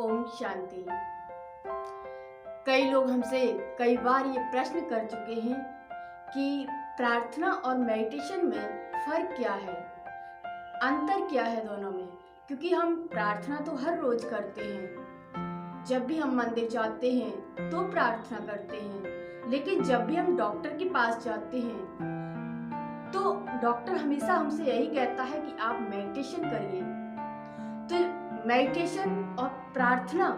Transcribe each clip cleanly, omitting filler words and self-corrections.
ओम शांति। कई लोग हमसे कई बार ये प्रश्न कर चुके हैं कि प्रार्थना और मेडिटेशन में फर्क क्या है, अंतर क्या है दोनों में। क्योंकि हम प्रार्थना तो हर रोज करते हैं, जब भी हम मंदिर जाते हैं तो प्रार्थना करते हैं, लेकिन जब भी हम डॉक्टर के पास जाते हैं तो डॉक्टर हमेशा हमसे यही कहता है कि आप मेडिटेशन करिए। तो मेडिटेशन और प्रार्थना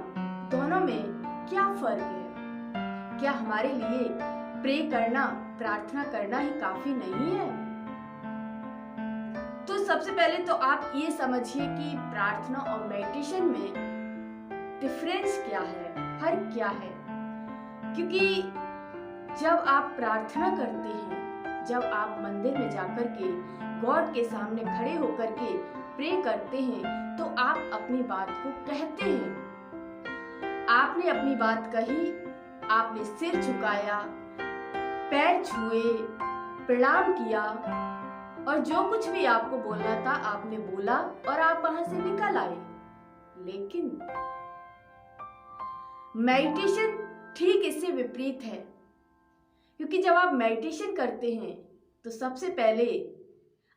दोनों में क्या फर्क है? क्या हमारे लिए प्रे करना, प्रार्थना करना ही काफी नहीं है? तो सबसे पहले तो आप ये समझिए कि प्रार्थना और मेडिटेशन में डिफरेंस क्या है, फर्क क्या है। क्योंकि जब आप प्रार्थना करते हैं, जब आप मंदिर में जाकर के गॉड के सामने खड़े होकर के प्रे करते हैं, तो आप अपनी बात को कहते हैं। आपने अपनी बात कही, आपने सिर झुकाया, पैर छुए, प्रणाम किया और जो कुछ भी आपको बोलना था आपने बोला और आप वहां से निकल आए। लेकिन मेडिटेशन ठीक इससे विपरीत है। क्योंकि जब आप मेडिटेशन करते हैं तो सबसे पहले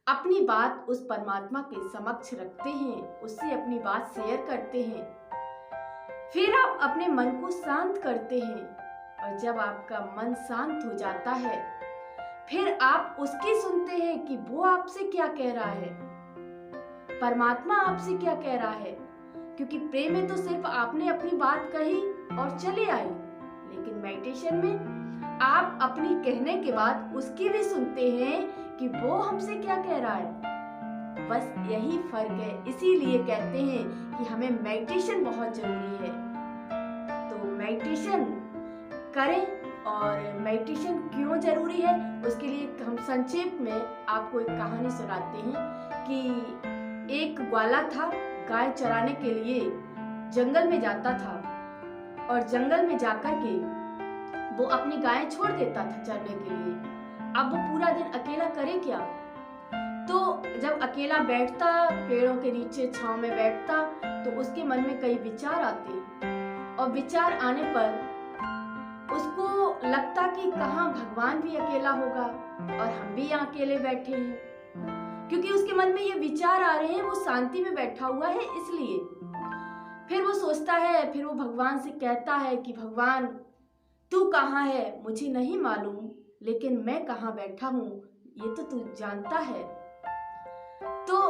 अपनी बात उस परमात्मा के समक्ष रखते हैं, उससे अपनी बात शेयर करते हैं। फिर आप अपने मन को शांत करते हैं और जब आपका मन शांत हो जाता है फिर आप उसकी सुनते हैं कि वो आपसे क्या कह रहा है, परमात्मा आपसे क्या कह रहा है। क्योंकि प्रेम में तो सिर्फ आपने अपनी बात कही और चले आए, लेकिन मेडिटेशन में आप अपनी कहने के बाद उसकी भी सुनते हैं कि वो हमसे क्या कह रहा है। बस यही फर्क है। इसीलिए कहते हैं कि हमें मेडिटेशन बहुत जरूरी है। तो मेडिटेशन करें। और मेडिटेशन क्यों जरूरी है उसके लिए हम संक्षेप में आपको एक कहानी सुनाते हैं कि एक ग्वाला था, गाय चराने के लिए जंगल में जाता था और जंगल में जाकर के वो अपनी गायें छोड़ देता था चरने के लिए। अब वो पूरा दिन अकेला करे क्या? तो जब अकेला बैठता, पेड़ों के नीचे छांव में बैठता, तो उसके मन में कई विचार आते और विचार आने पर उसको लगता कि कहाँ भगवान भी अकेला होगा और हम भी यहाँ अकेले बैठे हैं। क्योंकि उसके मन में ये विचार आ रहे हैं, वो शांति में बैठा हुआ है इसलिए। फिर वो सोचता है, फिर वो भगवान से कहता है कि भगवान तू कहाँ है मुझे नहीं मालूम, लेकिन मैं कहाँ बैठा हूँ ये तो तू जानता है। तो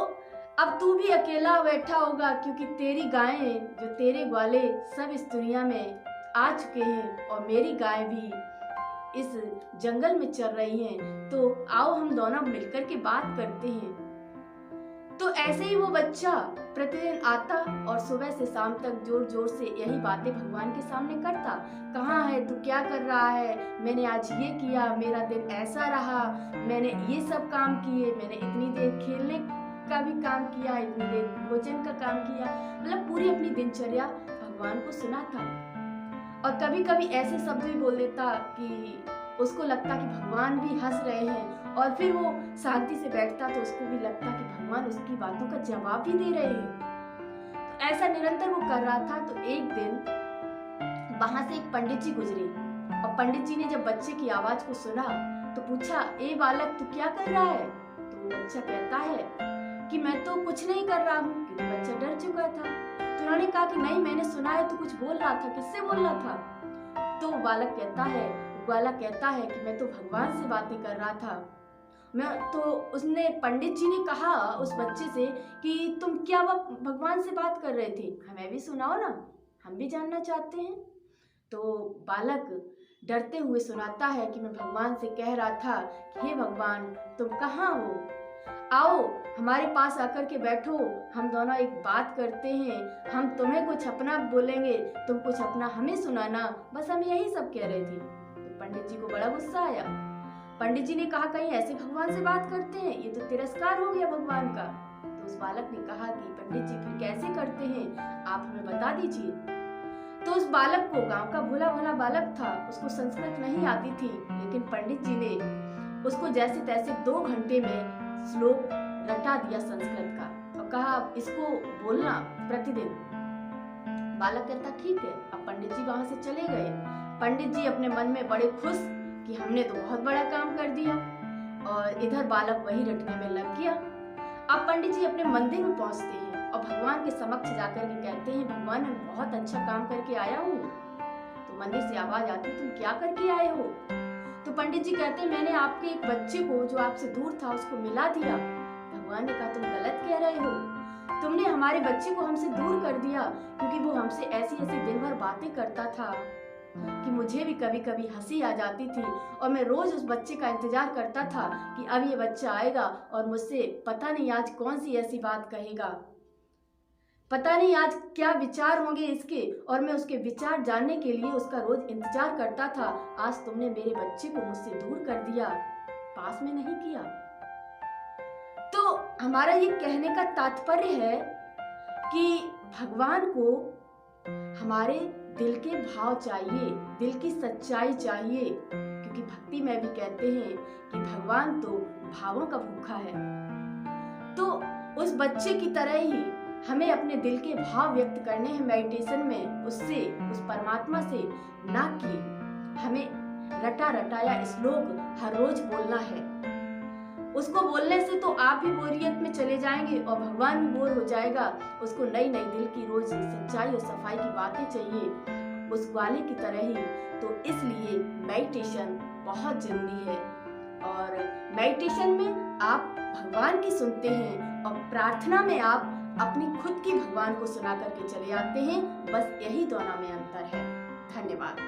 अब तू भी अकेला बैठा होगा क्योंकि तेरी गायें, जो तेरे ग्वाले सब इस दुनिया में आ चुके हैं और मेरी गाय भी इस जंगल में चल रही हैं। तो आओ हम दोनों मिलकर के बात करते हैं। तो ऐसे ही वो बच्चा प्रतिदिन आता और सुबह से शाम तक जोर जोर से यही बातें भगवान के सामने करता। कहाँ है तू, क्या कर रहा है, मैंने आज ये किया, मेरा दिन ऐसा रहा, मैंने ये सब काम किए, मैंने इतनी देर खेलने का भी काम किया, इतनी देर भोजन का काम किया। मतलब पूरी अपनी दिनचर्या भगवान को सुनाता। और कभी कभी ऐसे शब्द भी बोल देता कि उसको लगता कि भगवान भी हंस रहे हैं और फिर वो शांति से बैठता तो उसको भी लगता कि भगवान उसकी बातों का जवाब भी दे रहे हैं। तो ऐसा निरंतर वो कर रहा था। तो एक दिन वहां से एक पंडित जी गुजरे और पंडित जी ने जब बच्चे की आवाज को सुना तो पूछा, ए बालक तू क्या कर रहा है? तो वो बच्चा कहता है कि मैं तो कुछ नहीं कर रहा हूँ, क्योंकि बच्चा डर चुका था। तो उन्होंने कहा कि नहीं, मैंने सुना है तू कुछ बोल रहा था, किससे बोल रहा था? तो बालक कहता है, ग्वाला कहता है कि मैं तो भगवान से बातें कर रहा था। तो उसने, पंडित जी ने कहा उस बच्चे से कि तुम क्या भगवान से बात कर रहे थे, हमें भी सुनाओ ना, हम भी जानना चाहते हैं। तो बालक डरते हुए सुनाता है कि मैं भगवान से कह रहा था कि हे भगवान तुम कहाँ हो, आओ हमारे पास आकर के बैठो, हम दोनों एक बात करते हैं, हम तुम्हें कुछ अपना बोलेंगे, तुम कुछ अपना हमें सुनाना। बस हम यही सब कह रहे थे। तो पंडित जी को बड़ा गुस्सा आया। पंडित जी ने कहा, कहीं ऐसे भगवान से बात करते हैं, ये तो तिरस्कार हो गया भगवान का। तो उस बालक ने कहा कि पंडित जी फिर कैसे करते हैं, आप हमें बता दीजिए। तो उस बालक को, गांव का भोला भोला बालक था, उसको संस्कृत नहीं आती थी, लेकिन पंडित जी ने उसको जैसे तैसे 2 घंटे में श्लोक रटा दिया संस्कृत का और कहा इसको बोलना प्रतिदिन। बालक कहता ठीक है। अब पंडित जी वहां से चले गए। पंडित जी अपने मन में बड़े खुश कि हमने तो बहुत बड़ा काम कर दिया, और इधर बालक वही रटने में लग गया। अब पंडित जी अपने मंदिर में पहुंचते हैं और भगवान के समक्ष जाकर के कहते हैं, भगवान मैं बहुत अच्छा काम करके आया हूँ। तो मंदिर से आवाज आती, तुम क्या करके आए हो? तो पंडित जी कहते हैं, मैंने आपके एक बच्चे को जो आपसे दूर था उसको मिला दिया। भगवान ने कहा, तुम गलत कह रहे हो, तुमने हमारे बच्चे को हमसे दूर कर दिया, क्योंकि वो हमसे ऐसी ऐसी दिन भर बातें करता था कि मुझे भी कभी कभी हंसी आ जाती थी, और मैं रोज उस बच्चे का इंतजार करता था कि अब ये बच्चा आएगा और मुझसे पता नहीं आज कौन सी ऐसी बात कहेगा, पता नहीं आज क्या विचार होंगे इसके, और मैं उसके विचार जानने के लिए उसका रोज इंतजार करता था। आज तुमने मेरे बच्चे को मुझसे दूर कर दिया, पास में नहीं किया। तो हमारा ये कहने का तात्पर्य है कि भगवान को हमारे दिल के भाव चाहिए, दिल की सच्चाई चाहिए, क्योंकि भक्ति में भी कहते हैं कि भगवान तो भावों का भूखा है। तो उस बच्चे की तरह ही हमें अपने दिल के भाव व्यक्त करने हैं मेडिटेशन में, उससे, उस परमात्मा से, ना कि हमें रटा रटाया श्लोक हर रोज बोलना है। उसको बोलने से तो आप भी बोरियत में चले जाएंगे और भगवान भी बोर हो जाएगा। उसको नई नई दिल की रोज सच्चाई और सफाई की बातें चाहिए, उस ग्वाले की तरह ही। तो इसलिए मेडिटेशन बहुत जरूरी है, और मेडिटेशन में आप भगवान की सुनते हैं और प्रार्थना में आप अपनी खुद की भगवान को सुना करके चले आते हैं। बस यही दोनों में अंतर है। धन्यवाद।